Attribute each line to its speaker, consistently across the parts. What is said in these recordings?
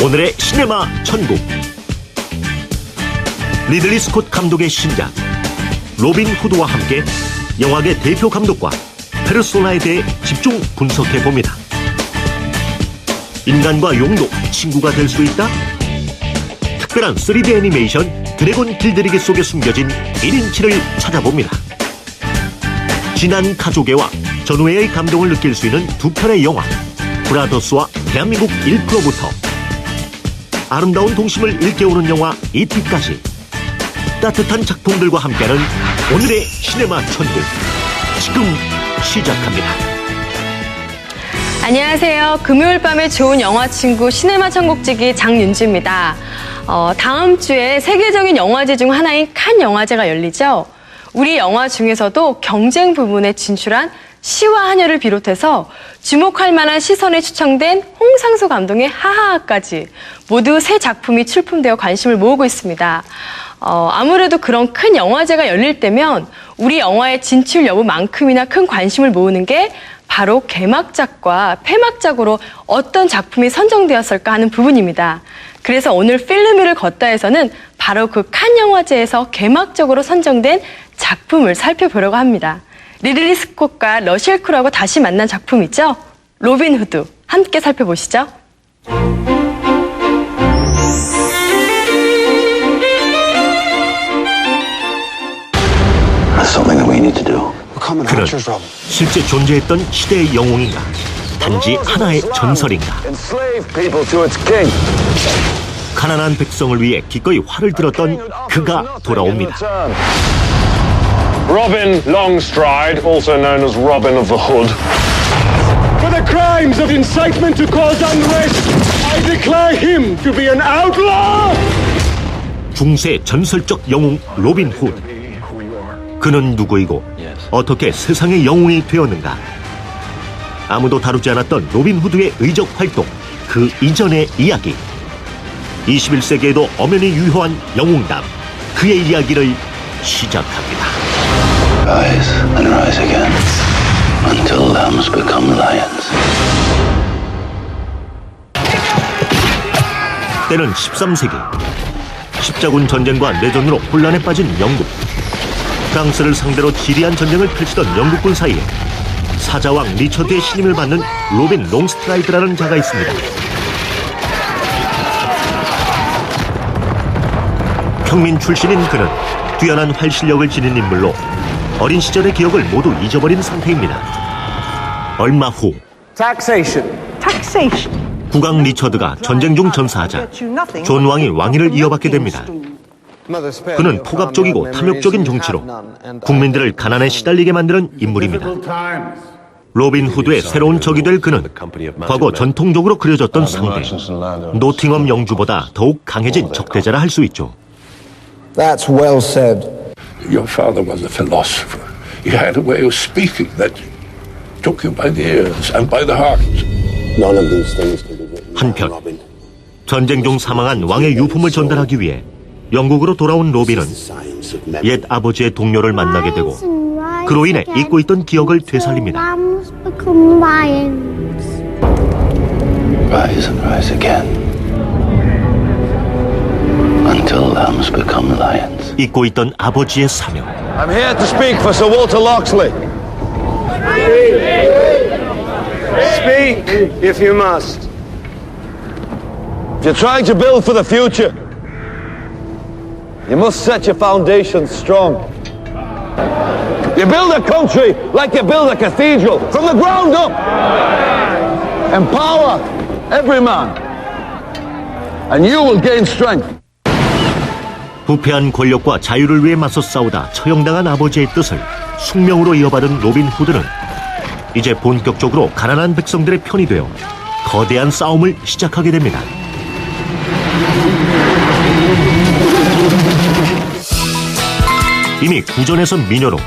Speaker 1: 오늘의 시네마 천국. 리들리 스콧 감독의 신작 로빈 후드와 함께 영화계 대표 감독과 페르소나에 대해 집중 분석해봅니다. 인간과 용도 친구가 될 수 있다? 특별한 3D 애니메이션 드래곤 길들이기 속에 숨겨진 1인치를 찾아봅니다. 진한 가족애와 전우애의 감동을 느낄 수 있는 두 편의 영화 브라더스와 대한민국 1%부터 아름다운 동심을 일깨우는 영화 E.T.까지 따뜻한 작품들과 함께하는 오늘의 시네마 천국, 지금 시작합니다.
Speaker 2: 안녕하세요. 금요일 밤의 좋은 영화 친구 시네마 천국지기 장윤주입니다. 다음 주에 세계적인 영화제 중 하나인 칸 영화제가 열리죠. 우리 영화 중에서도 경쟁 부문에 진출한 시와 하녀를 비롯해서 주목할 만한 시선에 추천된 홍상수 감독의 하하하까지 모두 새 작품이 출품되어 관심을 모으고 있습니다. 아무래도 그런 큰 영화제가 열릴 때면 우리 영화의 진출 여부만큼이나 큰 관심을 모으는 게 바로 개막작과 폐막작으로 어떤 작품이 선정되었을까 하는 부분입니다. 그래서 오늘 필름위를 걷다에서는 바로 그 칸 영화제에서 개막적으로 선정된 작품을 살펴보려고 합니다. 리들리 스콧과 러셀 크로우하고 다시 만난 작품이죠. 로빈 후드, 함께 살펴보시죠.
Speaker 1: 그는 실제 존재했던 시대의 영웅인가, 단지 하나의 전설인가. 가난한 백성을 위해 기꺼이 활을 들었던 그가 돌아옵니다.
Speaker 3: Robin Longstride, also known as Robin of the Hood. For the crimes of incitement to cause unrest, I declare him to be an outlaw!
Speaker 1: 중세 전설적 영웅 로빈 후드. 그는 누구이고 어떻게 세상의 영웅이 되었는가? 아무도 다루지 않았던 로빈 후드의 의적 활동, 그 이전의 이야기. 21세기에도 엄연히 유효한 영웅담, 그의 이야기를 시작합니다.
Speaker 4: Rise and rise again until lambs become lions.
Speaker 1: 때는 13세기. 십자군 전쟁과 내전으로 혼란에 빠진 영국. 프랑스를 상대로 지리한 전쟁을 펼치던 영국군 사이에 사자왕 리처드의 신임을 받는 로빈 롱스트라이드라는 자가 있습니다. 평민 출신인 그는 뛰어난 활실력을 지닌 인물로 어린 시절의 기억을 모두 잊어버린 상태입니다. 얼마 후 국왕 리처드가 전쟁 중 전사하자 존 왕이 왕위를 이어받게 됩니다. 그는 폭압적이고 탐욕적인 정치로 국민들을 가난에 시달리게 만드는 인물입니다. 로빈 후드의 새로운 적이 될 그는 과거 전통적으로 그려졌던 상대 노팅엄 영주보다 더욱 강해진 적대자라 할 수 있죠.
Speaker 5: That's well said.
Speaker 6: Your father was a philosopher. He had a way of speaking that took you by the ears and by the heart.
Speaker 5: None of these things can be written.
Speaker 1: 한편 전쟁 중 사망한 왕의 유품을 전달하기 위해 영국으로 돌아온 로빈은 옛 아버지의 동료를 만나게 되고 그로 인해 잊고 있던 기억을 되살립니다.
Speaker 4: Rise and rise again until lambs become lions.
Speaker 1: 잊고 있던 아버지의 사명.
Speaker 7: I'm here to speak for Sir Walter Loxley.
Speaker 3: Speak if you must.
Speaker 7: If you're trying to build for the future, you must set your foundations strong. You build a country like you build a cathedral, from the ground up. Empower every man, and you will gain strength.
Speaker 1: 부패한 권력과 자유를 위해 맞서 싸우다 처형당한 아버지의 뜻을 숙명으로 이어받은 로빈 후드는 이제 본격적으로 가난한 백성들의 편이 되어 거대한 싸움을 시작하게 됩니다. 이미 구전에서 미녀로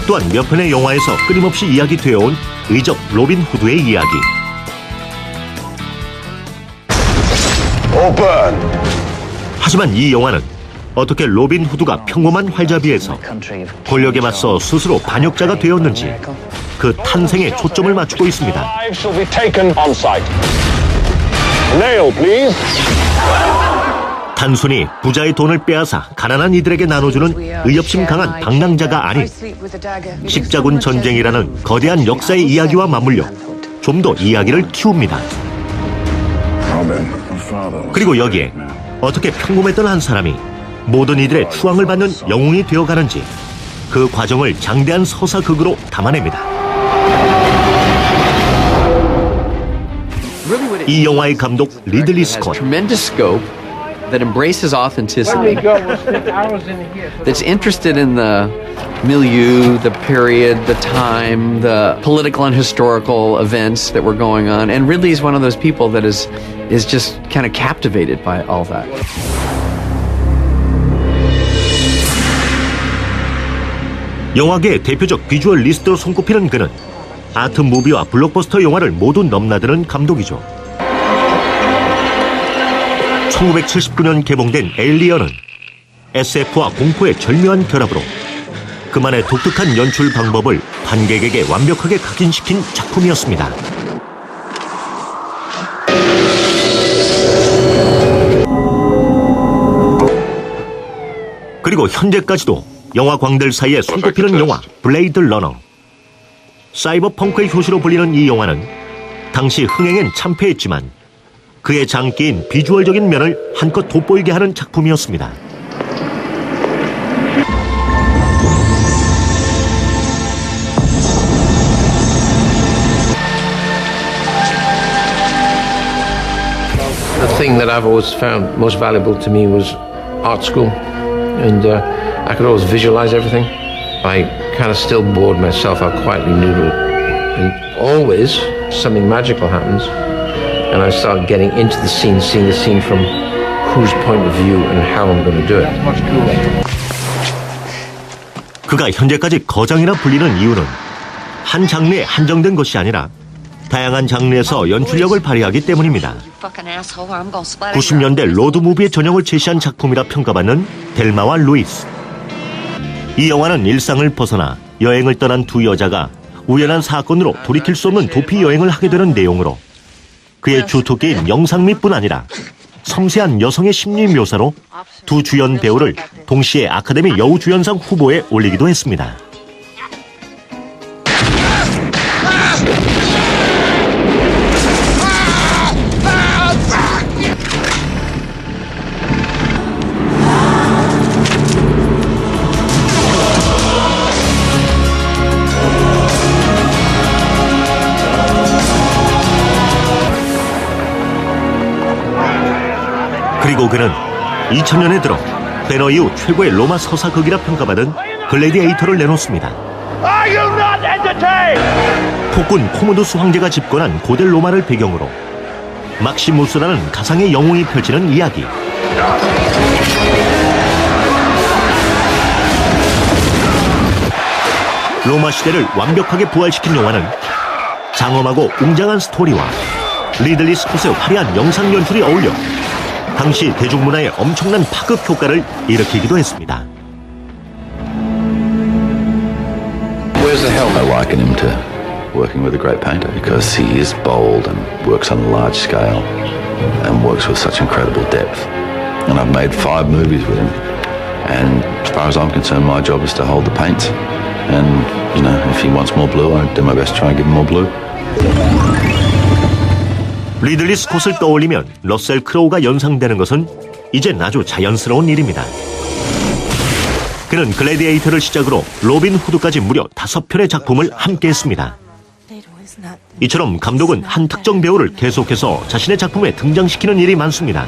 Speaker 1: 또한 몇 편의 영화에서 끊임없이 이야기되어 온 의적 로빈 후드의 이야기. 하지만 이 영화는 어떻게 로빈 후드가 평범한 활자비에서 권력에 맞서 스스로 반역자가 되었는지 그 탄생에 초점을 맞추고 있습니다.
Speaker 3: Nail, please.
Speaker 1: 단순히 부자의 돈을 빼앗아 가난한 이들에게 나눠주는 의협심 강한 방랑자가 아닌 십자군 전쟁이라는 거대한 역사의 이야기와 맞물려 좀 더 이야기를 키웁니다. 그리고 여기에 어떻게 평범했던 한 사람이 모든 이들의 추앙을 받는 영웅이 되어가는지 그 과정을 장대한 서사극으로 담아냅니다. 이 영화의 감독 리들리 스콧.
Speaker 8: That embraces authenticity, that's interested in the milieu, the period, the time, the political and historical events that were going on, and Ridley is one of those people that is just kind of captivated by all that.
Speaker 1: 영화계의 대표적 비주얼리스트로 손꼽히는 그는 아트 무비와 블록버스터 영화를 모두 넘나드는 감독이죠. 1979년 개봉된 에일리언은 SF와 공포의 절묘한 결합으로 그만의 독특한 연출 방법을 관객에게 완벽하게 각인시킨 작품이었습니다. 그리고 현재까지도 영화 광들 사이에 손꼽히는 영화 블레이드 러너. 사이버펑크의 효시로 불리는 이 영화는 당시 흥행엔 참패했지만 그의 장기인 비주얼적인 면을 한껏 돋보이게 하는 작품이었습니다.
Speaker 9: The thing that I've always found most valuable to me was art school, and I could always visualize everything. I kind of still bored myself out quietly noodle, and always something magical happens. And I start getting into the scene, seeing the scene from whose point of view and how I'm going to do it.
Speaker 1: 그가 현재까지 거장이라 불리는 이유는 한 장르에 한정된 것이 아니라 다양한 장르에서 연출력을 발휘하기 때문입니다. 90년대 로드무비의 전형을 제시한 작품이라 평가받는 델마와 루이스. 이 영화는 일상을 벗어나 여행을 떠난 두 여자가 우연한 사건으로 돌이킬 수 없는 도피 여행을 하게 되는 내용으로 그의 주토끼인 영상미뿐 아니라 섬세한 여성의 심리 묘사로 두 주연 배우를 동시에 아카데미 여우주연상 후보에 올리기도 했습니다. 그리고 그는 2000년에 들어 배너 이후 최고의 로마 서사극이라 평가받은 글래디에이터를 내놓습니다. 폭군 코모두스 황제가 집권한 고대 로마를 배경으로 막시무스라는 가상의 영웅이 펼치는 이야기. 로마 시대를 완벽하게 부활시킨 영화는 장엄하고 웅장한 스토리와 리들리 스콧의 화려한 영상 연출이 어울려 당시 대중문화에 엄청난 파급 효과를 일으키기도 했습니다.
Speaker 4: Where's the help? I liken him to working with a great painter because he is bold and works on a large scale and works with such incredible depth. And I've made 5 movies with him. And as far as I'm concerned, my job is to hold the paints. And, you know, if he wants more blue, I do my best to try and give him more blue.
Speaker 1: 리들리 스콧을 떠올리면 러셀 크로우가 연상되는 것은 이젠 아주 자연스러운 일입니다. 그는 글래디에이터를 시작으로 로빈 후드까지 무려 5편의 작품을 함께했습니다. 이처럼 감독은 한 특정 배우를 계속해서 자신의 작품에 등장시키는 일이 많습니다.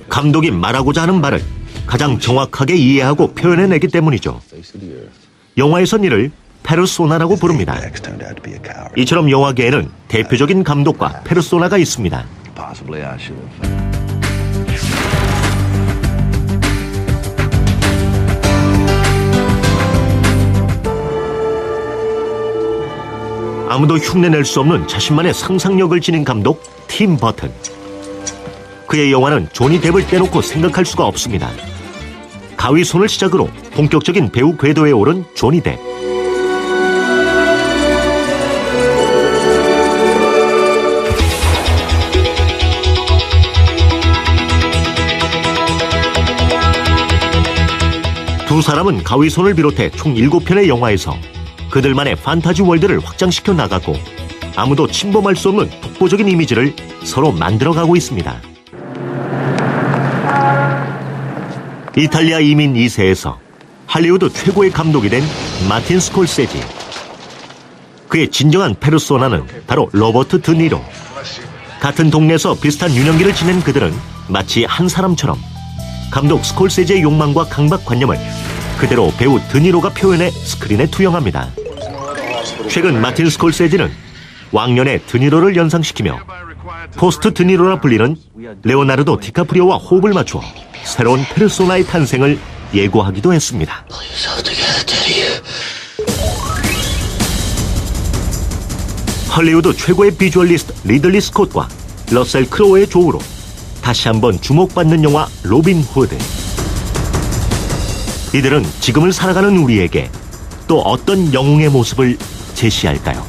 Speaker 1: 감독이 말하고자 하는 말을 가장 정확하게 이해하고 표현해내기 때문이죠. 영화에선 이를 페르소나라고 부릅니다. 이처럼 영화계에는 대표적인 감독과 페르소나가 있습니다. 아무도 흉내낼 수 없는 자신만의 상상력을 지닌 감독 팀 버튼. 그의 영화는 조니 뎁을 떼놓고 생각할 수가 없습니다. 가위손을 시작으로 본격적인 배우 궤도에 오른 조니 뎁. 두 사람은 가위손을 비롯해 총 7편의 영화에서 그들만의 판타지 월드를 확장시켜 나가고 아무도 침범할 수 없는 독보적인 이미지를 서로 만들어가고 있습니다. 이탈리아 이민 2세에서 할리우드 최고의 감독이 된 마틴 스콜세지. 그의 진정한 페르소나는 바로 로버트 드니로. 같은 동네에서 비슷한 유년기를 지낸 그들은 마치 한 사람처럼 감독 스콜세지의 욕망과 강박관념을 그대로 배우 드니로가 표현해 스크린에 투영합니다. 최근 마틴 스콜세지는 왕년의 드니로를 연상시키며 포스트 드니로라 불리는 레오나르도 디카프리오와 호흡을 맞추어 새로운 페르소나의 탄생을 예고하기도 했습니다. 헐리우드 최고의 비주얼리스트 리들리 스콧과 러셀 크로우의 조우로 다시 한번 주목받는 영화 로빈 후드. 이들은 지금을 살아가는 우리에게 또 어떤 영웅의 모습을 제시할까요?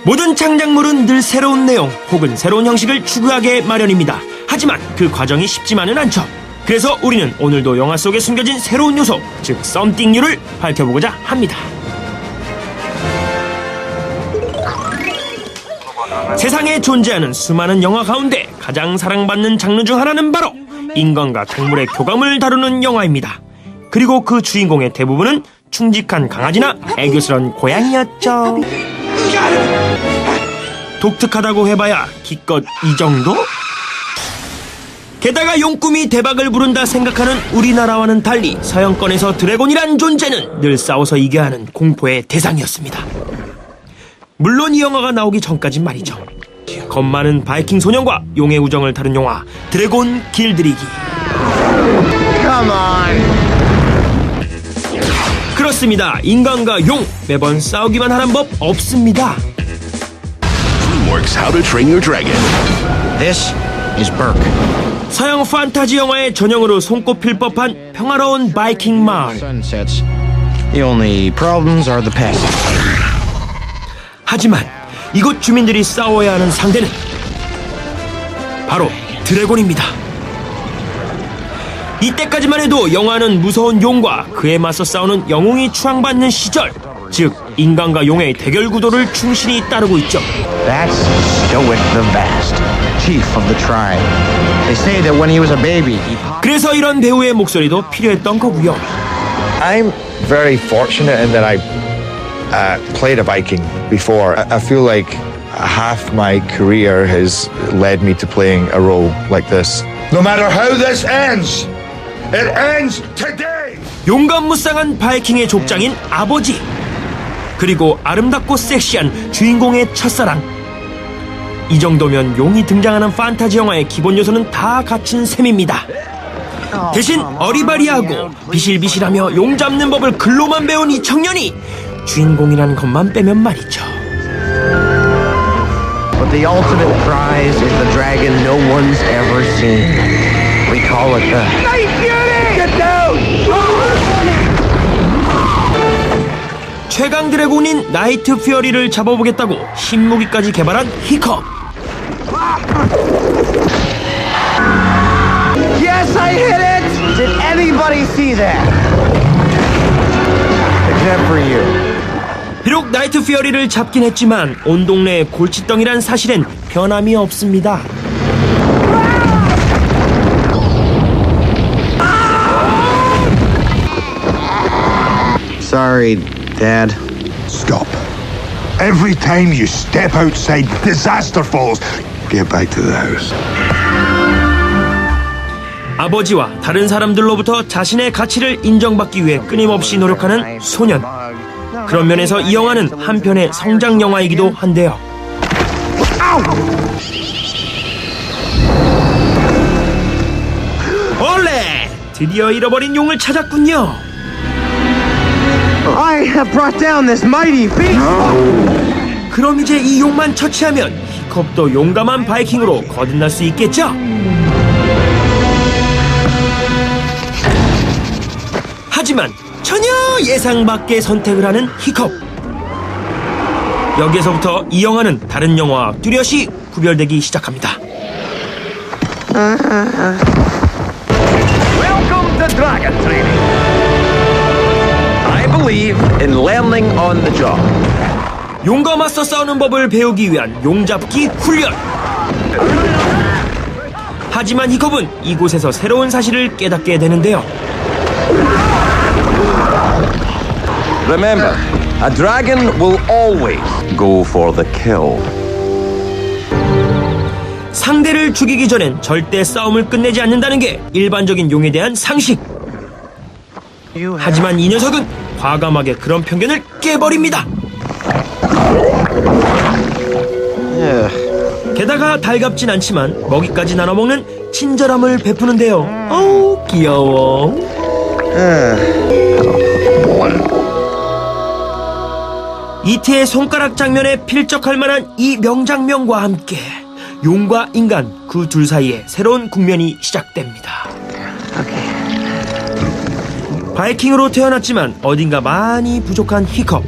Speaker 10: 모든 창작물은 늘 새로운 내용 혹은 새로운 형식을 추구하게 마련입니다. 하지만 그 과정이 쉽지만은 않죠. 그래서 우리는 오늘도 영화 속에 숨겨진 새로운 요소, 즉 썸띵류를 밝혀보고자 합니다. 세상에 존재하는 수많은 영화 가운데 가장 사랑받는 장르 중 하나는 바로 인간과 동물의 교감을 다루는 영화입니다. 그리고 그 주인공의 대부분은 충직한 강아지나 애교스러운 고양이였죠. 독특하다고 해봐야 기껏 이 정도? 게다가 용꿈이 대박을 부른다 생각하는 우리나라와는 달리 서양권에서 드래곤이란 존재는 늘 싸워서 이겨야 하는 공포의 대상이었습니다. 물론 이 영화가 나오기 전까진 말이죠. 겁 많은 바이킹 소년과 용의 우정을 다룬 영화 드래곤 길들이기. 그렇습니다. 인간과 용 매번 싸우기만 하는 법 없습니다.
Speaker 11: DreamWorks How to Train Your Dragon. This is Burke.
Speaker 10: 서양 판타지 영화의 전형으로 손꼽힐 법한 평화로운 바이킹 마을.
Speaker 11: The only problems are the pests.
Speaker 10: 하지만 이곳 주민들이 싸워야 하는 상대는 바로 드래곤입니다. 이때까지만 해도 영화는 무서운 용과 그에 맞서 싸우는 영웅이 추앙받는 시절, 즉 인간과 용의 대결 구도를 충실히 따르고 있죠.
Speaker 11: That's Stoic the Vast, chief of the tribe. They say that when he was a baby,
Speaker 10: 그래서 이런 배우의 목소리도 필요했던 거고요.
Speaker 12: I'm very fortunate in that I played a Viking before. I feel like half my career has led me to playing a role like this.
Speaker 6: No matter how this ends, it ends today.
Speaker 10: 용감무쌍한 바이킹의 족장인 아버지, 그리고 아름답고 섹시한 주인공의 첫사랑. 이 정도면 용이 등장하는 판타지 영화의 기본 요소는 다 갖춘 셈입니다. 대신 어리바리하고 비실비실하며 용 잡는 법을 글로만 배운 이 청년이 주인공이라는 것만 빼면 말이죠.
Speaker 11: But the ultimate prize is the dragon no one's ever seen. We call it the Night Fury! Get down!
Speaker 10: 최강 드래곤인 나이트 퓨어리를 잡아보겠다고 신무기까지 개발한 히컵.
Speaker 11: Yes, I hit it! Did anybody see that? Except for you.
Speaker 10: 비록 나이트 퓨어리를 잡긴 했지만 온 동네에 골칫덩이란 사실엔 변함이 없습니다.
Speaker 11: Sorry, Dad.
Speaker 6: Stop. Every time you step outside, disaster falls. Get back to the house.
Speaker 10: 아버지와 다른 사람들로부터 자신의 가치를 인정받기 위해 끊임없이 노력하는 소년. 그런 면에서 이 영화는 한편의 성장 영화이기도 한데요. 올레! 드디어 잃어버린 용을 찾았군요.
Speaker 11: I have brought down this mighty beast.
Speaker 10: 그럼 이제 이 용만 처치하면 히컵도 용감한 바이킹으로 거듭날 수 있겠죠? 하지만 전혀 예상 밖의 선택을 하는 히컵. 여기에서부터 이 영화는 다른 영화와 뚜렷이 구별되기 시작합니다.
Speaker 11: dragon training. I believe in learning on the job.
Speaker 10: 용과 맞서 싸우는 법을 배우기 위한 용잡기 훈련. 하지만 히컵은 이곳에서 새로운 사실을 깨닫게 되는데요.
Speaker 11: Remember, a dragon will always go for the kill.
Speaker 10: 상대를 죽이기 전엔 절대 싸움을 끝내지 않는다는 게 일반적인 용에 대한 상식. 하지만 이 녀석은 과감하게 그런 편견을 깨버립니다. 게다가 달갑진 않지만 먹이까지 나눠먹는 친절함을 베푸는데요. 어우 귀여워. 이티의 손가락 장면에 필적할 만한 이 명장면과 함께 용과 인간 그 둘 사이에 새로운 국면이 시작됩니다. 바이킹으로 태어났지만 어딘가 많이 부족한 히컵.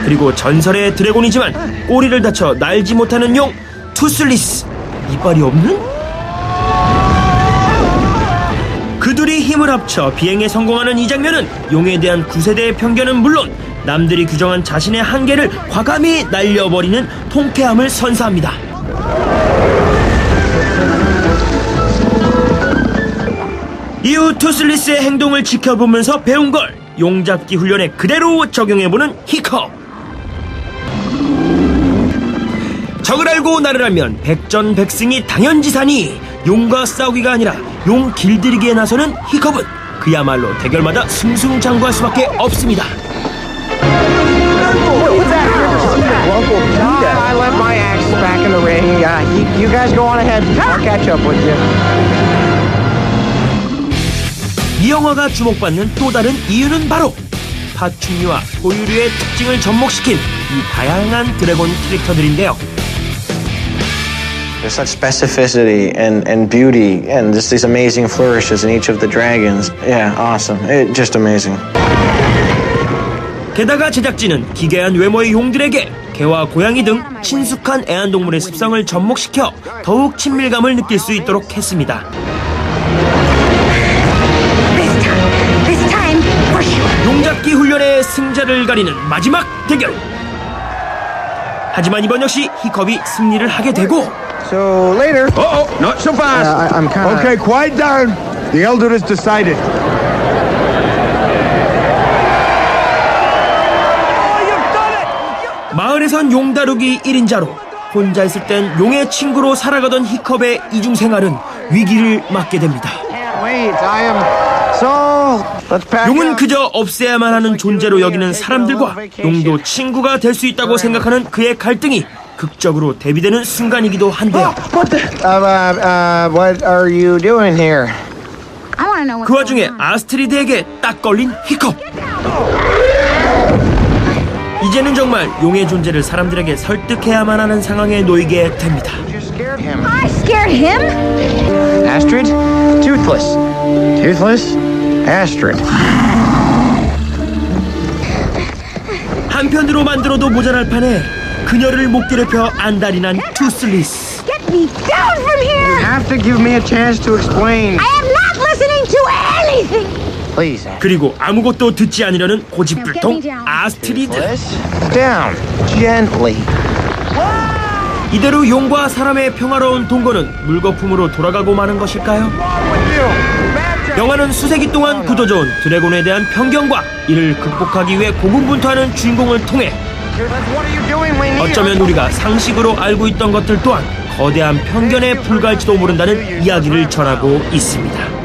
Speaker 10: 그리고 전설의 드래곤이지만 꼬리를 다쳐 날지 못하는 용 투슬리스. 이빨이 없는? 그들이 힘을 합쳐 비행에 성공하는 이 장면은 용에 대한 구세대의 편견은 물론 남들이 규정한 자신의 한계를 과감히 날려버리는 통쾌함을 선사합니다. 이후 투슬리스의 행동을 지켜보면서 배운 걸 용잡기 훈련에 그대로 적용해보는 히컵. 적을 알고 나를 알면 백전백승이 당연지사니 용과 싸우기가 아니라 용 길들이기에 나서는 히컵은 그야말로 대결마다 승승장구할 수밖에 없습니다.
Speaker 13: I left my axe back in the ring. You guys go on ahead. I'll catch up with you.
Speaker 10: 이 영화가 주목받는 또 다른 이유는 바로 파충류와 포유류의 특징을 접목시킨 이 다양한 드래곤 캐릭터들인데요.
Speaker 14: There's such specificity and beauty and just these amazing flourishes in each of the dragons. Yeah, awesome. Just amazing.
Speaker 10: 게다가 제작진은 기괴한 외모의 용들에게 개와 고양이 등 친숙한 애완동물의 습성을 접목시켜 더욱 친밀감을 느낄 수 있도록 했습니다. 용잡기 훈련의 승자를 가리는 마지막 대결. 하지만 이번 역시 히컵이 승리를 하게 되고.
Speaker 13: So later.
Speaker 6: Uh-oh, not so fast.
Speaker 13: I'm kind of.
Speaker 12: Okay, quiet down. The elder has decided.
Speaker 10: 마을에선 용 다루기 1인자로 혼자 있을 땐 용의 친구로 살아가던 히컵의 이중생활은 위기를 맞게 됩니다. 용은 그저 없애야만 하는 존재로 여기는 사람들과 용도 친구가 될 수 있다고 생각하는 그의 갈등이 극적으로 대비되는 순간이기도 한데요.
Speaker 13: What are you doing here?
Speaker 10: 그 와중에 아스트리드에게 딱 걸린 히컵. 이제는 정말 용의 존재를 사람들에게 설득해야만 하는 상황에 놓이게 됩니다.
Speaker 15: I scared him?
Speaker 13: Astrid? Toothless. Toothless? Astrid.
Speaker 10: 한편으로 만들어도 모자랄 판에 그녀를 못 괴롭혀 안달이 난 투슬리스.
Speaker 15: Get me down from here!
Speaker 13: You have to give me a chance to explain.
Speaker 15: I am not listening to anything!
Speaker 13: Please.
Speaker 10: 그리고 아무것도 듣지 않으려는 고집불통 아스트리드.
Speaker 13: Down. Gently.
Speaker 10: 이대로 용과 사람의 평화로운 동거는 물거품으로 돌아가고 마는 것일까요? 영화는 수세기 동안 굳어져온 드래곤에 대한 편견과 이를 극복하기 위해 고군분투하는 주인공을 통해 어쩌면 우리가 상식으로 알고 있던 것들 또한 거대한 편견에 불과할지도 모른다는 이야기를 전하고 있습니다.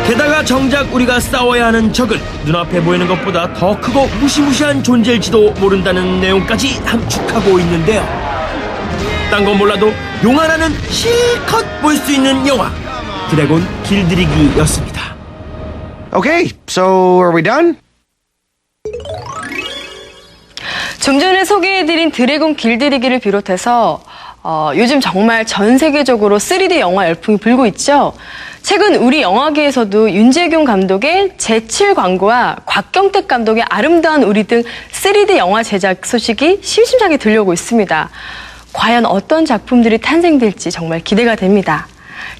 Speaker 10: 게다가 정작 우리가 싸워야 하는 적은 눈앞에 보이는 것보다 더 크고 무시무시한 존재일지도 모른다는 내용까지 함축하고 있는데요. 딴 건 몰라도 용 하나는 실컷 볼 수 있는 영화 드래곤 길들이기였습니다.
Speaker 13: Okay, so are we done?
Speaker 2: 좀 전에 소개해드린 드래곤 길들이기를 비롯해서 요즘 정말 전 세계적으로 3D 영화 열풍이 불고 있죠. 최근 우리 영화계에서도 윤재균 감독의 제7 광고와 곽경택 감독의 아름다운 우리 등 3D 영화 제작 소식이 심심찮게 들려오고 있습니다. 과연 어떤 작품들이 탄생될지 정말 기대가 됩니다.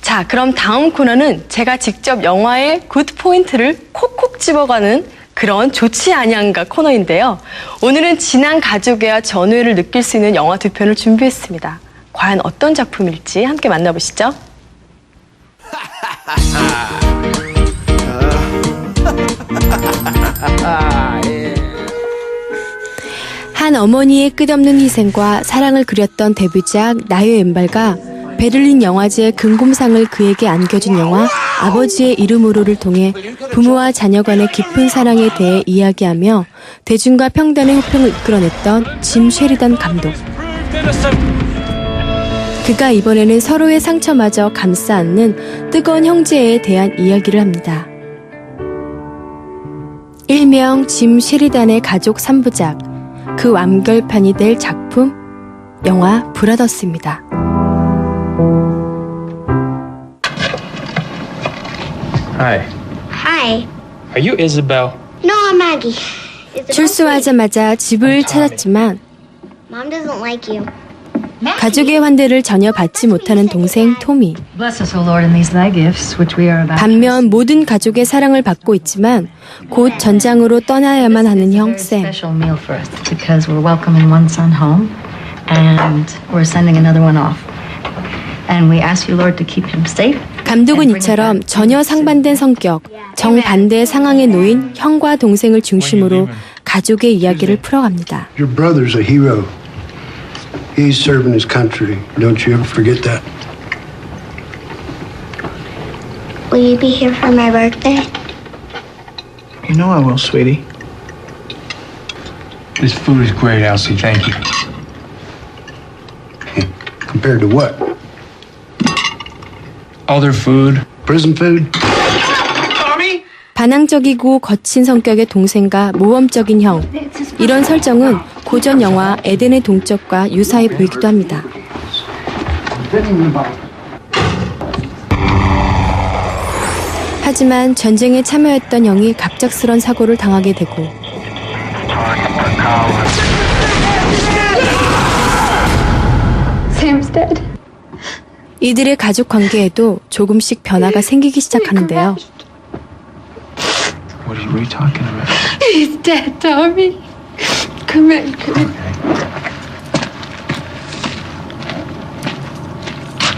Speaker 2: 자, 그럼 다음 코너는 제가 직접 영화의 굿 포인트를 콕콕 집어가는 그런 좋지 아니한가 코너인데요. 오늘은 진한 가족애와 전우애를 느낄 수 있는 영화 두 편을 준비했습니다. 과연 어떤 작품일지 함께 만나보시죠. 한 어머니의 끝없는 희생과 사랑을 그렸던 데뷔작 나의 왼발과 베를린 영화제 금곰상을 그에게 안겨준 영화 아버지의 이름으로를 통해 부모와 자녀 간의 깊은 사랑에 대해 이야기하며 대중과 평단의 호평을 이끌어냈던 짐 쉐리단 감독. 그가 이번에는 서로의 상처마저 감싸 안는 뜨거운 형제에 대한 이야기를 합니다. 일명 짐 쉐리단의 가족 3부작, 그 완결판이 될 작품, 영화 브라더스입니다.
Speaker 16: Hi.
Speaker 15: Hi.
Speaker 16: Are you Isabel?
Speaker 15: No, I'm Maggie.
Speaker 2: 출소하자마자 집을 찾았지만
Speaker 15: Mom doesn't like you.
Speaker 2: 가족의 환대를 전혀 받지 못하는 동생 토미. 반면 모든 가족의 사랑을 받고 있지만 곧 전장으로 떠나야만 하는 형 샘. 감독은 이처럼 전혀 상반된 성격, 정반대의 상황에 놓인 형과 동생을 중심으로 가족의 이야기를 풀어갑니다.
Speaker 17: Your brother's a hero. He's serving his country. Don't you ever forget that.
Speaker 15: Will you be here for my birthday?
Speaker 18: You know I will, sweetie.
Speaker 16: This food is great, Elsie. Thank you.
Speaker 17: Compared to what?
Speaker 16: Other food.
Speaker 17: Prison food?
Speaker 2: 반항적이고 거친 성격의 동생과 모험적인 형. 이런 설정은 고전 영화 에덴의 동쪽과 유사해 보이기도 합니다. 하지만 전쟁에 참여했던 형이 갑작스런 사고를 당하게 되고
Speaker 15: Sam's dead.
Speaker 2: 이들의 가족 관계에도 조금씩 변화가 생기기 시작하는데요.
Speaker 16: What are you talking about?
Speaker 15: He's dead, Tommy. Come in, come in.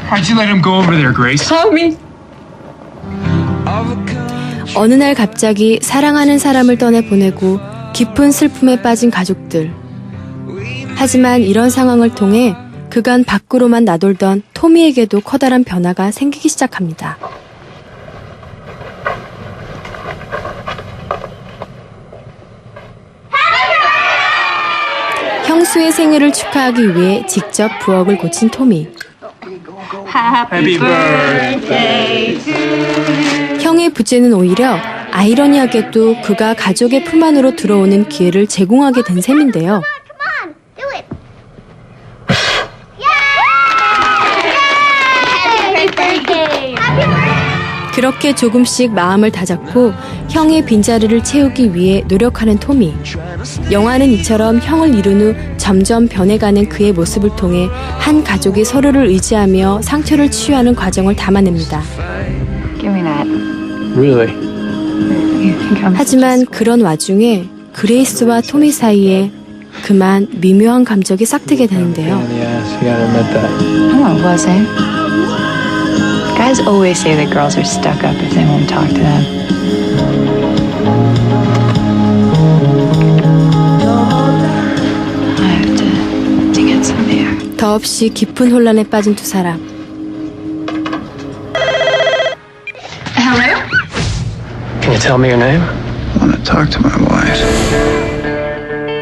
Speaker 16: Why'd you let him go over there, Grace?
Speaker 15: Tommy.
Speaker 2: 어느 날 갑자기 사랑하는 사람을 떠내보내고 깊은 슬픔에 빠진 가족들. 하지만 이런 상황을 통해 그간 밖으로만 나돌던 토미에게도 커다란 변화가 생기기 시작합니다. 형수의 생일을 축하하기 위해 직접 부엌을 고친 토미.
Speaker 15: Happy birthday to you.
Speaker 2: 형의 부재는 오히려 아이러니하게도 그가 가족의 품 안으로 들어오는 기회를 제공하게 된 셈인데요. 그렇게 조금씩 마음을 다잡고 형의 빈자리를 채우기 위해 노력하는 토미. 영화는 이처럼 형을 이룬 후 점점 변해가는 그의 모습을 통해 한 가족이 서로를 의지하며 상처를 치유하는 과정을 담아냅니다.
Speaker 16: Really?
Speaker 2: 하지만 그런 와중에 그레이스와 토미 사이에 그만 미묘한 감정이 싹트게 되는데요.
Speaker 19: Oh, was it? Guys always say that girls are stuck up if they won't talk to them. I have to get some air.
Speaker 2: 더없이 깊은 혼란에 빠진 두 사람.
Speaker 19: Hello?
Speaker 16: Can you tell me your name?
Speaker 18: I want to talk to my wife.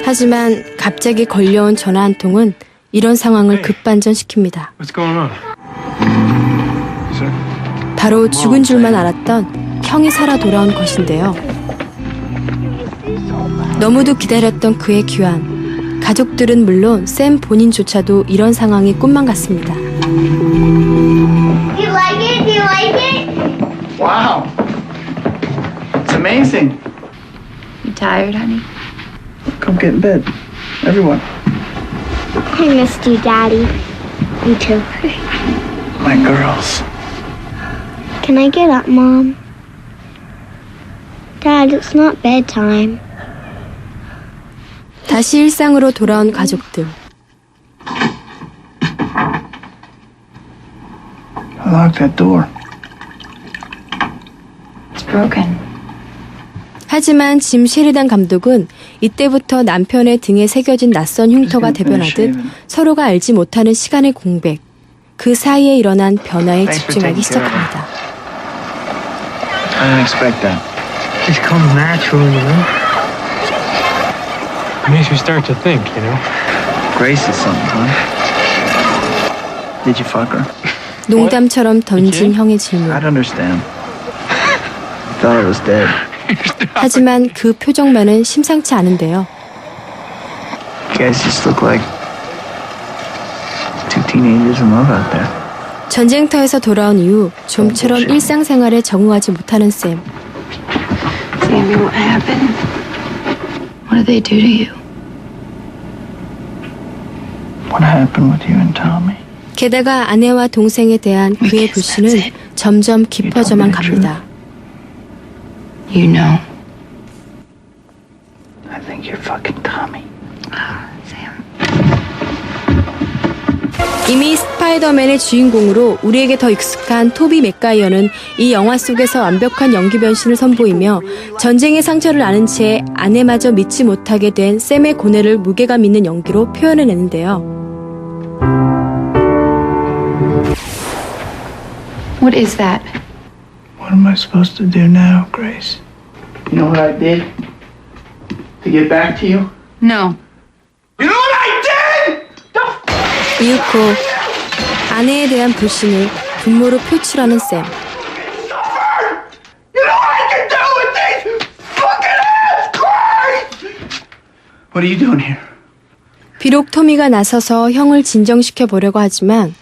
Speaker 2: 하지만 갑자기 걸려온 전화 한 통은 이런 상황을 급반전시킵니다.
Speaker 16: What's going on?
Speaker 2: 바로 죽은 줄만 알았던 형이 살아 돌아온 것인데요. 너무도 기다렸던 그의 귀환. 가족들은 물론 샘 본인조차도 이런 상황이 꿈만 같습니다.
Speaker 15: Do you like it? Do you like it?
Speaker 18: Wow. It's amazing.
Speaker 19: You tired, honey?
Speaker 18: Come get in bed. Everyone.
Speaker 15: I missed you, Daddy. Me too.
Speaker 18: My girls.
Speaker 15: Can I get up, Mom? Dad, it's not bedtime.
Speaker 2: 다시 일상으로 돌아온 가족들.
Speaker 18: I locked that door.
Speaker 19: It's broken.
Speaker 2: 하지만 짐 셰리단 감독은 이때부터 남편의 등에 새겨진 낯선 흉터가 대변하듯 서로가 알지 못하는 시간의 공백, 그 사이에 일어난 변화에 집중하기 시작합니다.
Speaker 18: I didn't expect that.
Speaker 16: Just comes natural, you know? It makes you start to think, you know?
Speaker 18: Grace is something, huh? Did you fuck her?
Speaker 2: 농담처럼 던진 형의 질문.
Speaker 18: I don't understand. I thought I was dead.
Speaker 2: 하지만 그 표정만은 심상치 않은데요.
Speaker 18: You guys just look like two teenagers in love out there.
Speaker 2: 전쟁터에서 돌아온 이후 좀처럼 일상생활에 적응하지 못하는 샘.
Speaker 19: Sammy, what happened? What did they do to you?
Speaker 18: What happened with you and Tommy?
Speaker 2: 게다가 아내와 동생에 대한 그의 불신은 점점 깊어져만 갑니다.
Speaker 19: You know.
Speaker 18: I think you're fucking Tommy.
Speaker 2: 이미 스파이더맨의 주인공으로 우리에게 더 익숙한 토비 맥가이어는 이 영화 속에서 완벽한 연기 변신을 선보이며 전쟁의 상처를 아는 채 아내마저 믿지 못하게 된 샘의 고뇌를 무게감 있는 연기로 표현해내는데요.
Speaker 19: What is that?
Speaker 18: What am I supposed to do now, Grace? You know what I did to get back to you?
Speaker 19: No.
Speaker 18: You know what I did?
Speaker 2: 이윽고 아내에 대한 불신을 분모로 표출하는 샘.
Speaker 18: You know what I can do with these fucking ass, Grace? What are you doing here?
Speaker 2: 비록 토미가 나서서 형을 진정시켜 보려고 하지만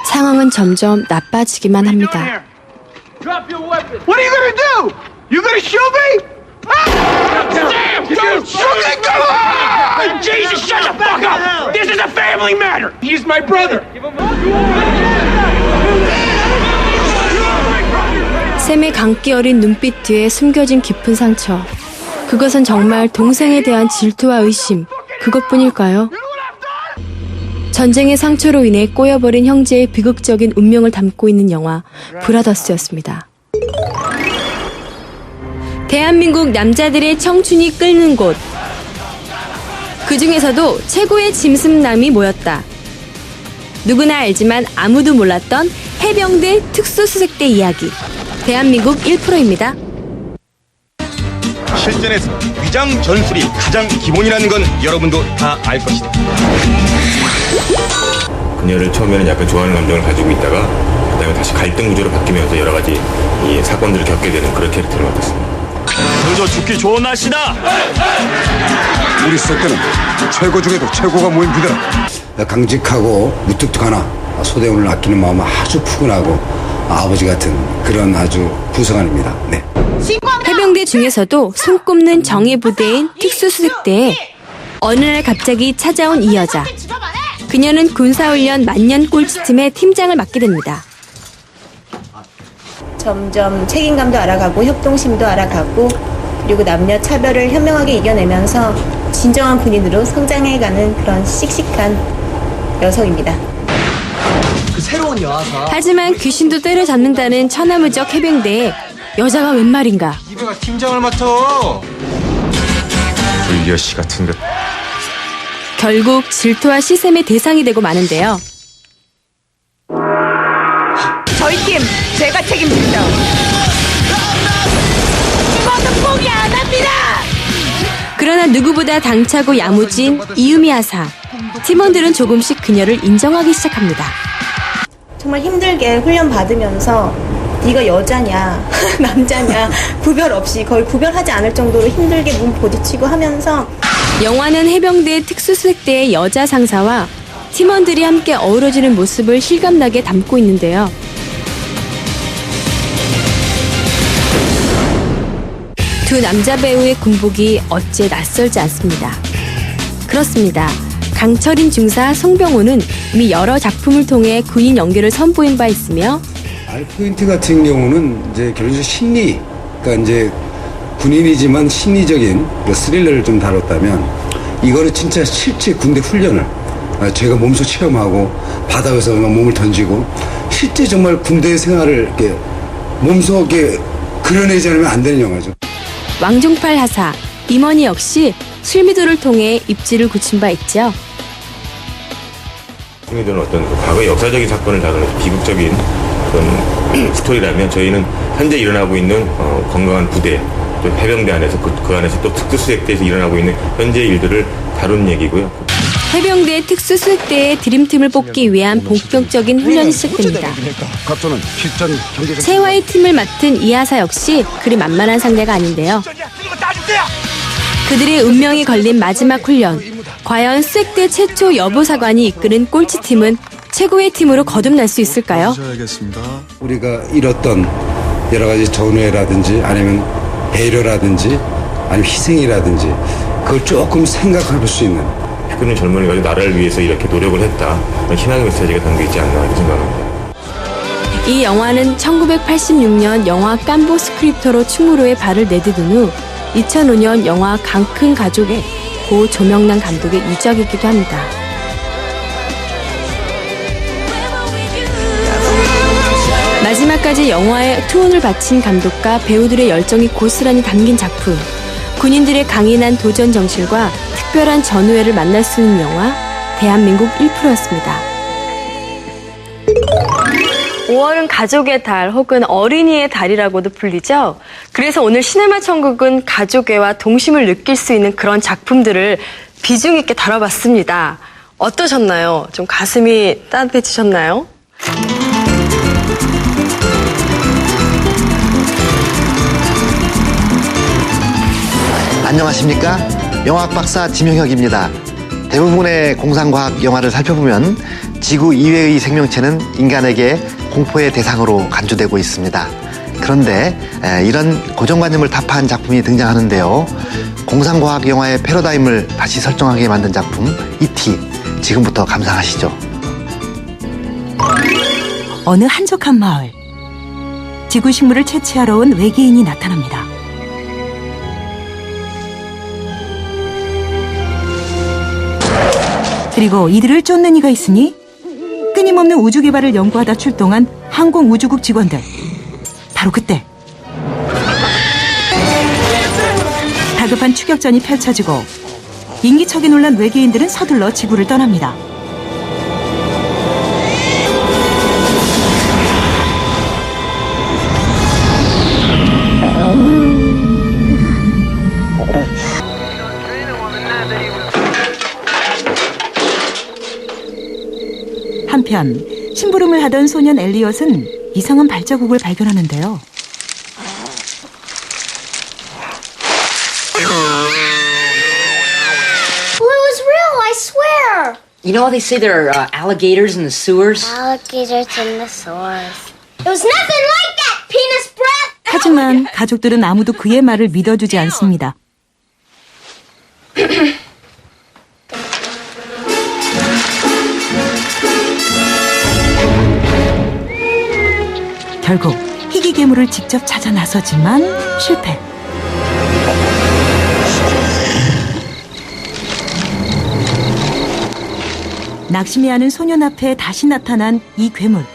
Speaker 2: 상황은 점점 나빠지기만 합니다.
Speaker 18: Drop your weapon. What are you gonna do? You gonna shoot me? Damn! Don't shoot me! Come on! Jesus, shut the fuck up! This is a family matter. He's my brother.
Speaker 2: 샘의 강기 어린 눈빛 뒤에 숨겨진 깊은 상처. 그것은 정말 동생에 대한 질투와 의심, 그것뿐일까요? 전쟁의 상처로 인해 꼬여버린 형제의 비극적인 운명을 담고 있는 영화 브라더스였습니다. 대한민국 남자들의 청춘이 끓는 곳. 그 중에서도 최고의 짐승남이 모였다. 누구나 알지만 아무도 몰랐던 해병대 특수수색대 이야기. 대한민국 1%입니다.
Speaker 20: 실전에서 위장 전술이 가장 기본이라는 건 여러분도 다 알 것이다. 그녀를 처음에는 약간 좋아하는 감정을 가지고 있다가 그다음에 다시 갈등 구조로 바뀌면서 여러 가지 이 사건들을 겪게 되는 그런 캐릭터를 맡았습니다.
Speaker 21: 그저 죽기 좋은 날씨다.
Speaker 22: 우리 세대는 최고 중에도 최고가 모인 부대다.
Speaker 5: 강직하고 무뚝뚝하나 소대원을 아끼는 마음은 아주 푸근하고 아버지 같은 그런 아주 구성원입니다. 네.
Speaker 2: 해병대 중에서도 손꼽는 정예부대인 특수수색대에 어느 날 갑자기 찾아온 이 여자. 그녀는 군사훈련 만년 꼴찌팀의 팀장을 맡게 됩니다.
Speaker 23: 점점 책임감도 알아가고 협동심도 알아가고 그리고 남녀 차별을 현명하게 이겨내면서 진정한 군인으로 성장해가는 그런 씩씩한 여성입니다.
Speaker 24: 그 새로운 여하사.
Speaker 2: 하지만 귀신도 때려잡는다는 천하무적 해병대에 여자가 웬 말인가.
Speaker 20: 이배가 팀장을 맡아. 불려씨 같은 것.
Speaker 2: 결국 질투와 시샘의 대상이 되고 마는데요.
Speaker 25: 저희 팀 제가 책임집니다. 이번은 포기 안 합니다.
Speaker 2: 그러나 누구보다 당차고 야무진 이유미 하사. 팀원들은 조금씩 그녀를 인정하기 시작합니다.
Speaker 23: 정말 힘들게 훈련 받으면서 네가 여자냐 남자냐 구별 없이 거의 구별하지 않을 정도로 힘들게 몸 부딪히고 하면서
Speaker 2: 영화는 해병대 특수수색대의 여자 상사와 팀원들이 함께 어우러지는 모습을 실감나게 담고 있는데요. 두 남자 배우의 군복이 어째 낯설지 않습니다. 그렇습니다. 강철인 중사 송병호는 이미 여러 작품을 통해 군인 연기를 선보인 바 있으며
Speaker 5: 알포인트 같은 경우는 이제 결국은 심리, 그러니까 이제 군인이지만 심리적인 그 스릴러를 좀 다뤘다면 이거는 진짜 실제 군대 훈련을 제가 몸소 체험하고 바닥에서 몸을 던지고 실제 정말 군대 생활을 이렇게 몸소 이렇게 그려내지 않으면 안 되는 영화죠.
Speaker 2: 왕중팔 하사, 임원희 역시 실미도를 통해 입지를 굳힌 바 있죠.
Speaker 20: 실미도는 어떤 과거의 역사적인 사건을 다루는 비극적인 그런 스토리라면 저희는 현재 일어나고 있는 건강한 부대, 또 해병대 안에서 그 안에서 또 특수수색대에서 일어나고 있는 현재 일들을 다룬 얘기고요.
Speaker 2: 해병대 특수수색대의 드림팀을 뽑기 위한 본격적인 훈련이 시작됩니다. 최화의 팀을 맡은 이하사 역시 그리 만만한 상대가 아닌데요. 그들의 운명이 걸린 마지막 훈련. 과연 수색대 최초 여보사관이 이끄는 꼴찌팀은 최고의 팀으로 거듭날 수 있을까요?
Speaker 5: 우리가 잃었던 여러 가지 전우회라든지 아니면 배려라든지 아니면 희생이라든지 그걸 조금 생각해볼 수 있는
Speaker 20: 그런 젊은이가 나라를 위해서 이렇게 노력을 했다. 희망의 메시지가 담겨있지 않나 이렇게 생각합니다.
Speaker 2: 이 영화는 1986년 영화 깜보 스크립터로 충무로에 발을 내디딘 후 2005년 영화 강큰 가족의 고 조명남 감독의 유작이기도 합니다. 마지막까지 영화에 투혼을 바친 감독과 배우들의 열정이 고스란히 담긴 작품. 군인들의 강인한 도전 정신과 특별한 전우회를 만날 수 있는 영화 대한민국 1%였습니다. 5월은 가족의 달 혹은 어린이의 달이라고도 불리죠. 그래서 오늘 시네마 천국은 가족애와 동심을 느낄 수 있는 그런 작품들을 비중 있게 다뤄봤습니다. 어떠셨나요? 좀 가슴이 따뜻해지셨나요?
Speaker 3: 안녕하십니까? 영화학 박사 지명혁입니다. 대부분의 공상과학 영화를 살펴보면 지구 이외의 생명체는 인간에게 공포의 대상으로 간주되고 있습니다. 그런데 이런 고정관념을 타파한 작품이 등장하는데요. 공상과학 영화의 패러다임을 다시 설정하게 만든 작품 E.T. 지금부터 감상하시죠.
Speaker 4: 어느 한적한 마을. 지구 식물을 채취하러 온 외계인이 나타납니다. 그리고 이들을 쫓는 이가 있으니 끊임없는 우주 개발을 연구하다 출동한 항공우주국 직원들. 바로 그때 다급한 추격전이 펼쳐지고 인기척에 놀란 외계인들은 서둘러 지구를 떠납니다. 한편 심부름을 하던 소년 엘리엇은 이상한 발자국을 발견하는데요.
Speaker 15: Well, it was real, I swear.
Speaker 7: You know how they say there are alligators in the sewers?
Speaker 15: Alligators in the sewers. It was nothing like that, penis breath.
Speaker 4: 하지만 가족들은 아무도 그의 말을 믿어주지 않습니다. 결국 희귀 괴물을 직접 찾아 나서지만 실패. 낙심해하는 소년 앞에 다시 나타난 이 괴물.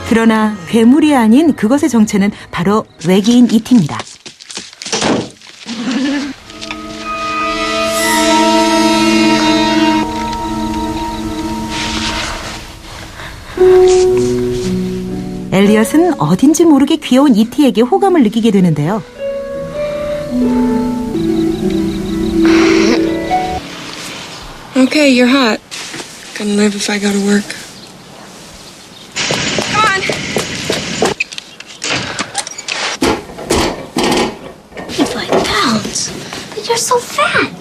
Speaker 4: 그러나 괴물이 아닌 그것의 정체는 바로 외계인 E.T.입니다. 엘리엇은 어딘지 모르게 귀여운 E.T.에게 호감을 느끼게 되는데요.
Speaker 8: Okay, you're hot. Gonna live if I go to work. Come on.
Speaker 15: You're 5 pounds. But you're so fat.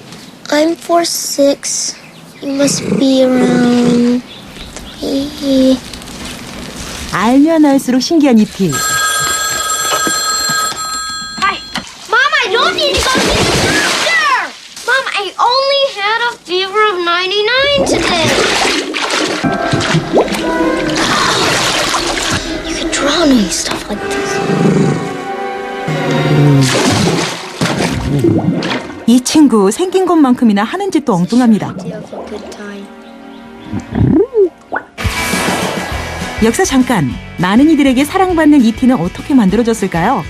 Speaker 15: I'm 4'6". You must be around 3.
Speaker 4: 알면 알수록 신기한 E.T.
Speaker 15: a fever of 99 today. You could drown me, stuff like this.
Speaker 4: 이 친구 생긴 것만큼이나 하는 짓도 엉뚱합니다. 역사 잠깐, 많은 이들에게 사랑받는 이티는 어떻게 만들어졌을까요?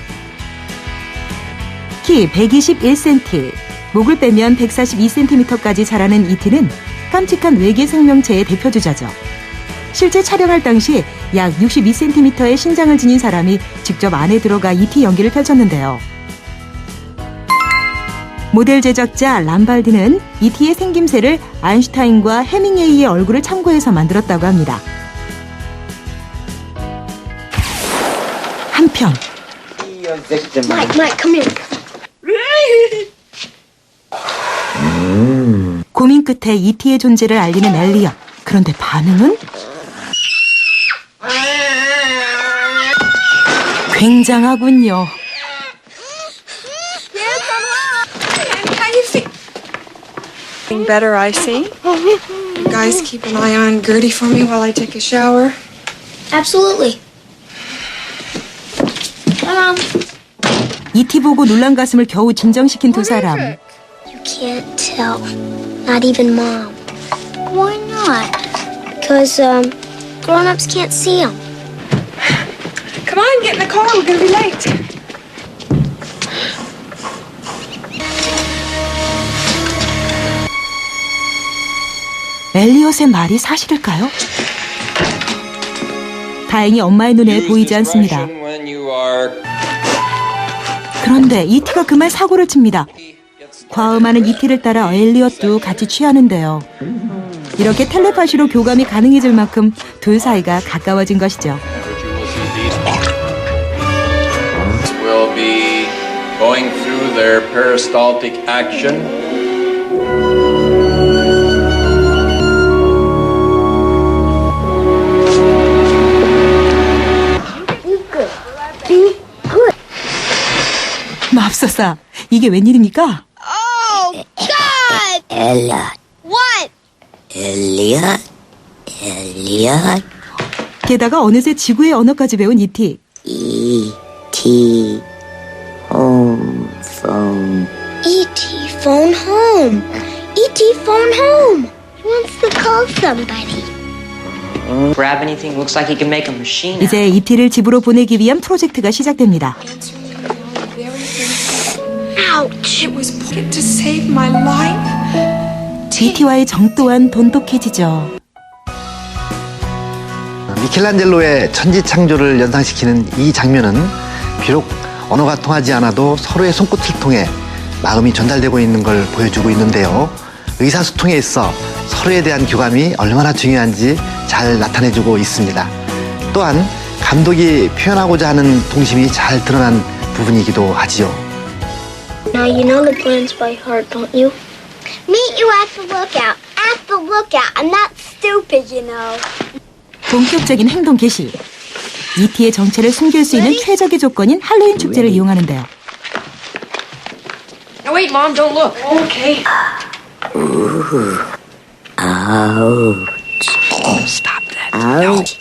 Speaker 4: 키 121cm, 목을 빼면 142cm까지 자라는 이티는 깜찍한 외계 생명체의 대표주자죠. 실제 촬영할 당시 약 62cm의 신장을 지닌 사람이 직접 안에 들어가 이티 연기를 펼쳤는데요. 모델 제작자 람발디는 이티의 생김새를 아인슈타인과 해밍웨이의 얼굴을 참고해서 만들었다고 합니다. 한편
Speaker 15: Mike, come here.
Speaker 4: 고민 끝에 이티의 존재를 알리는 엘리엇. 그런데 반응은? 굉장하군요.
Speaker 8: Getting better, I see. Guys, keep an eye on Gertie for me while I take a shower.
Speaker 15: Absolutely.
Speaker 4: 이티 보고 놀란 가슴을 겨우 진정시킨 두 사람.
Speaker 15: You can't tell. Not even Mom. Why not? Because, grown-ups can't see them.
Speaker 8: Come on, get in the car. We're gonna be late.
Speaker 4: 엘리엇의 말이 사실일까요? 다행히 엄마의 눈에 보이지 않습니다. 그런데 이티가 그만 사고를 칩니다. 과음하는 이티를 따라 엘리엇도 같이 취하는데요. 이렇게 텔레파시로 교감이 가능해질 만큼 둘 사이가 가까워진 것이죠.
Speaker 1: Will be going through their peristaltic action.
Speaker 4: 맙소사, 이게 웬일입니까?
Speaker 15: Oh, God!
Speaker 6: Elliot.
Speaker 15: What?
Speaker 6: Elliot. Elliot.
Speaker 4: 게다가 어느새 지구의 언어까지 배운 이티.
Speaker 6: E.T. Home phone.
Speaker 15: E.T. phone home. E.T. phone home. He wants to call somebody.
Speaker 7: Grab anything looks like he can make a machine.
Speaker 4: 이제 이티를 집으로 보내기 위한 프로젝트가 시작됩니다.
Speaker 8: Ouch! It was put to save my life.
Speaker 4: 이티와의 정 또한 돈독해지죠.
Speaker 3: 미켈란젤로의 천지창조를 연상시키는 이 장면은 비록 언어가 통하지 않아도 서로의 손끝을 통해 마음이 전달되고 있는 걸 보여주고 있는데요. 의사소통에 있어 서로에 대한 교감이 얼마나 중요한지 잘 나타내주고 있습니다. 또한 감독이 표현하고자 하는 동심이 잘 드러난 부분이기도 하지요.
Speaker 15: Now you know the plans by heart, don't you? Meet you at the lookout. At the lookout. I'm not stupid, you know.
Speaker 4: 본격적인 행동 개시. 이티의 정체를 숨길 수 있는 최적의 조건인 할로윈 축제를 이용하는데요.
Speaker 8: No, wait, Mom, don't look. Okay.
Speaker 6: Ooh. Ouch.
Speaker 8: Stop that.
Speaker 6: Ouch.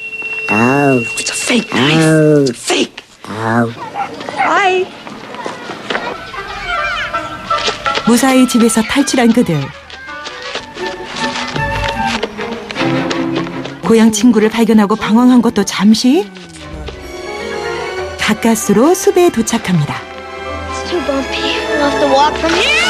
Speaker 8: No.
Speaker 6: Ouch.
Speaker 8: It's a fake knife. It's a fake.
Speaker 6: Ouch.
Speaker 8: Hi.
Speaker 4: 무사히 집에서 탈출한 그들. 고향 친구를 발견하고 방황한 것도 잠시. 가까스로 숲에 도착합니다.
Speaker 15: It's too bumpy. We'll have to walk from here.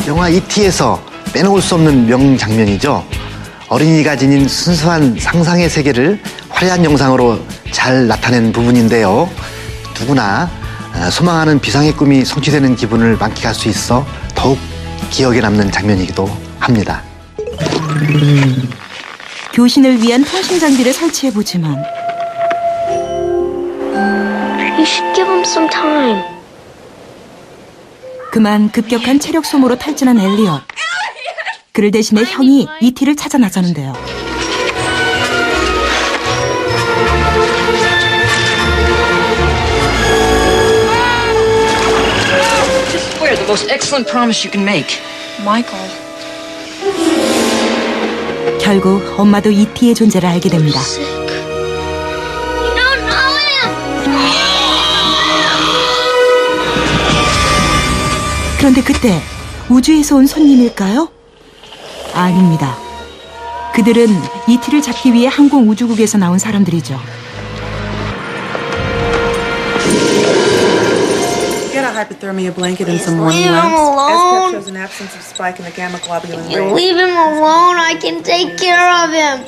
Speaker 3: 영화 E.T.에서 빼놓을 수 없는 명장면이죠. 어린이가 지닌 순수한 상상의 세계를 화려한 영상으로 잘 나타낸 부분인데요. 누구나 소망하는 비상의 꿈이 성취되는 기분을 만끽할 수 있어 더욱 기억에 남는 장면이기도 합니다.
Speaker 4: 교신을 위한 통신 장비를 설치해보지만
Speaker 15: You should give him some time.
Speaker 4: 그만 급격한 체력 소모로 탈진한 엘리엇. 그를 대신해 형이 E.T.를 찾아 나서는데요.
Speaker 7: Swear the most excellent promise you can make.
Speaker 8: Michael.
Speaker 4: 결국 엄마도 E.T.의 존재를 알게 됩니다. 그런데 그때 우주에서 온 손님일까요? 아닙니다. 그들은 E.T.를 잡기 위해 항공우주국에서 나온 사람들이죠.
Speaker 9: Get a hypothermia blanket and some warm
Speaker 15: Leave him
Speaker 9: wraps.
Speaker 15: alone.
Speaker 9: SPEP shows an absence of spike in the gamma globulin
Speaker 15: You
Speaker 9: rate.
Speaker 15: leave him alone. I can take care of him.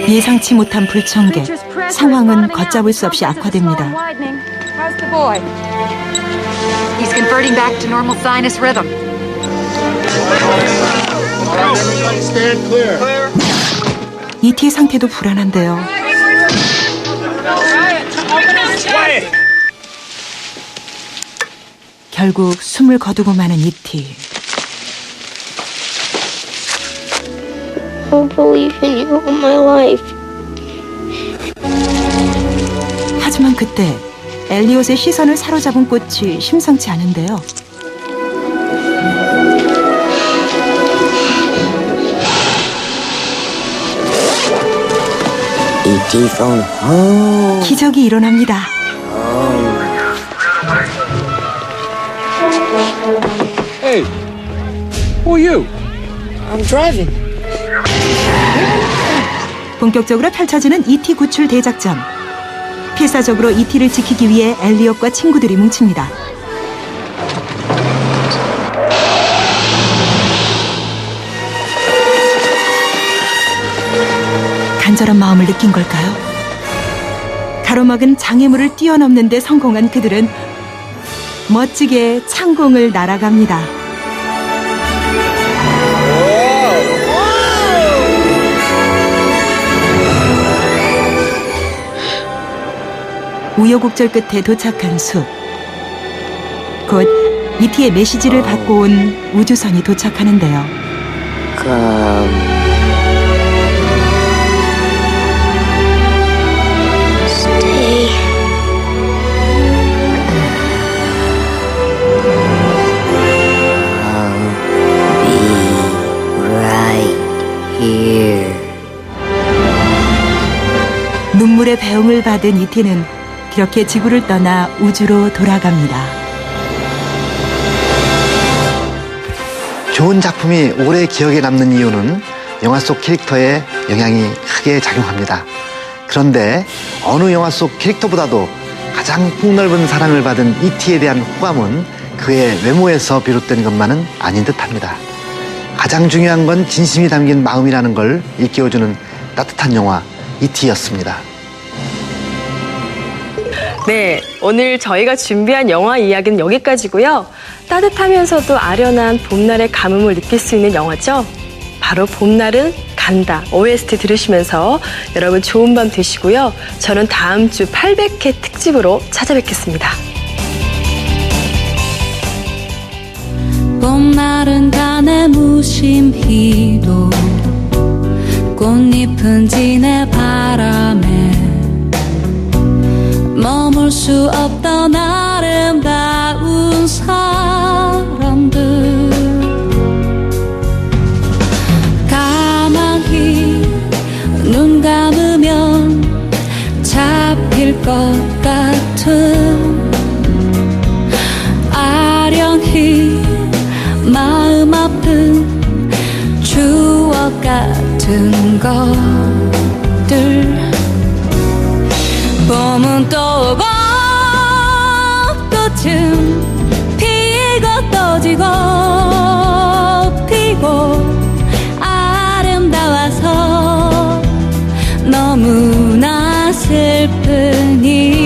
Speaker 4: 예상치 못한 불청객. 상황은 걷잡을 수 없이 악화됩니다.
Speaker 19: How's the boy? He's converting back to normal sinus rhythm.
Speaker 18: Stand clear.
Speaker 4: E.T.의 상태도 불안한데요. 결국 숨을 거두고 마는 E.T.
Speaker 15: I believe in you all my life.
Speaker 4: 하지만 그때 엘리엇의 시선을 사로잡은 꽃이 심상치 않은데요.
Speaker 6: E.T. phone home.
Speaker 4: 기적이 일어납니다.
Speaker 18: Hey, who are you?
Speaker 6: I'm driving.
Speaker 4: 본격적으로 펼쳐지는 E.T. 구출 대작전. 필사적으로 E.T.를 지키기 위해 엘리엇과 친구들이 뭉칩니다. 간절한 마음을 느낀 걸까요? 가로막은 장애물을 뛰어넘는 데 성공한 그들은 멋지게 창공을 날아갑니다. 우여곡절 끝에 도착한 숲. 곧 E.T.의 메시지를 받고 온 우주선이 도착하는데요.
Speaker 15: Stay.
Speaker 6: I'll be right here.
Speaker 4: 눈물의 배웅을 받은 E.T.는 그렇게 지구를 떠나 우주로 돌아갑니다.
Speaker 3: 좋은 작품이 오래 기억에 남는 이유는 영화 속 캐릭터의 영향이 크게 작용합니다. 그런데 어느 영화 속 캐릭터보다도 가장 폭넓은 사랑을 받은 E.T.에 대한 호감은 그의 외모에서 비롯된 것만은 아닌 듯합니다. 가장 중요한 건 진심이 담긴 마음이라는 걸 일깨워주는 따뜻한 영화 E.T.였습니다.
Speaker 2: 네, 오늘 저희가 준비한 영화 이야기는 여기까지고요. 따뜻하면서도 아련한 봄날의 가뭄을 느낄 수 있는 영화죠. 바로 봄날은 간다. OST 들으시면서 여러분 좋은 밤 되시고요. 저는 다음 주 800회 특집으로 찾아뵙겠습니다.
Speaker 10: 봄날은 간의 무심히도 꽃잎은 지내 바람에 머물 수 없던 아름다운 사람들 가만히 눈 감으면 잡힐 것 같은 아련히 마음 아픈 추억 같은 것들 봄은 또 오고 꽃은 피고 또 지고 피고 아름다워서 너무나 슬프니